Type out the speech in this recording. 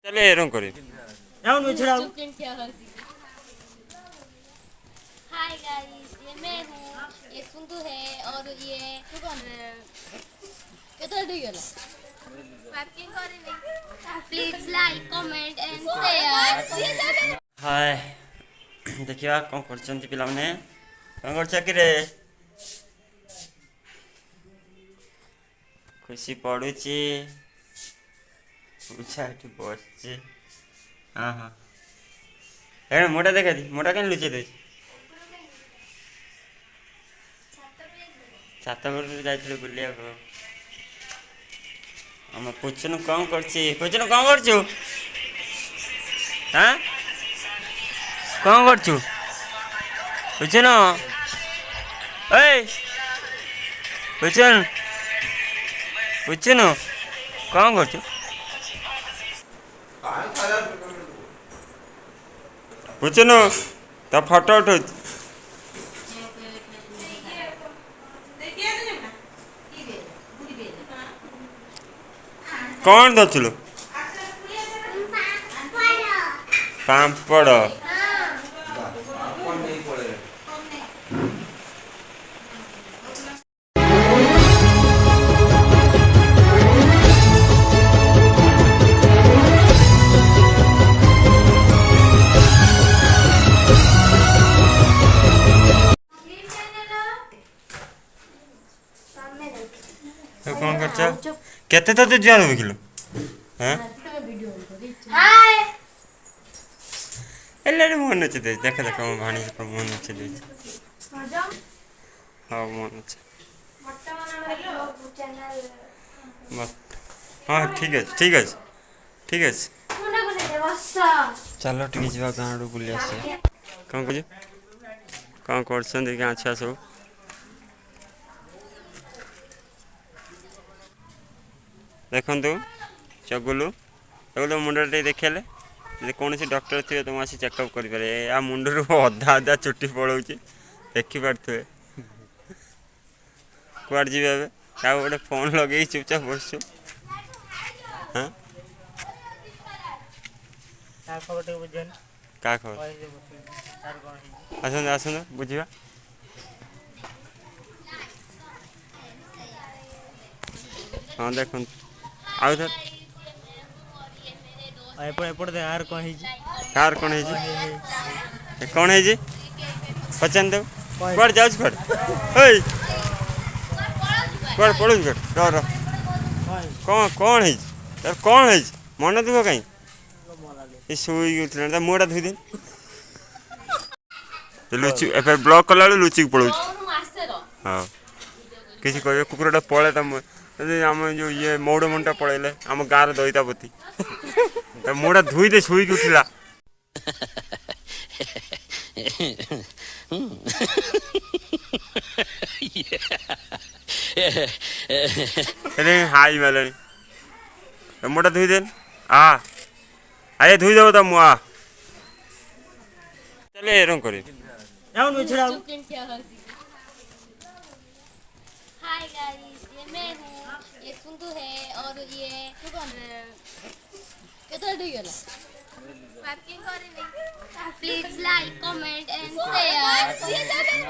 चले एरम करे जाओ नु छड़ाओ। हाय गाइस, ये मैं हूँ, ये सुंदू है और ये केतल डी गेला पार्किंग करे नहीं। Please like comment and share. Hi देखिया कौन करछंती पिला माने कौन करछ कि रे खुशी पड़ुची पूछा एठी बसची। हां हां ए मोटा देखा दी मोटा केन लुचे दे छात पर जाइथिले बुलिया को हम पूछनु कौन करछि पूछनु कौन करछु हां कौन करछु पूछनु ए पूछनु पूछनु कौन करछु पूछनु तो फोटो उठो कौन दचलो पापड़ कौन करछ केते तो जुआर किलो हां हाय एल्ले मन छ दे देख देख हम भाणी से मन छ दे हां मन छ बस हां ठीक है ठीक है ठीक है चलो ठीक जीवा गाँ रो बुली आसे कौन कह कौन करछन दे गाँ छा सब देखु चगुलू चगुलू मुंडे देखेले कौन सी डॉक्टर थे तुम आसी चेकअप करें आ मुंडर अधा अधा चुट्टी पड़ो देखिपे कुआड़ जी गोटे फोन लगे चुपचाप बस हाँ क्या खबर आसत आसत बुझा हाँ देख आउ थर एपट दे आर कोन हिजी कार कोन हिजी कोन हिजी पचन दे कोड़ जाउछ कोड़ ओय कोड़ पळुछ कोड़ रो कोन कोन हिजी तर कोन हिजी मन दुख काई ए सोई उठला त मोडा धुई दे तो लुची ए ब्लॉक कला लुची पळुछ हां किसी कहबे कुकुरटा पळे त आम जो ये मौड़ मुंडा पड़ेले आम गाँव दईता पति मुड़ा धुई दे शुई उठला हाई मेले मुड़ा धुई दे आए धुई देव तो मुआ चले एरम करे जाओ नु छड़ाओ। हाय गाइस, ये मैं हूँ, ये सुंदू है और ये केतल डी गेला पार्किंग करे नहीं। Please like comment and share.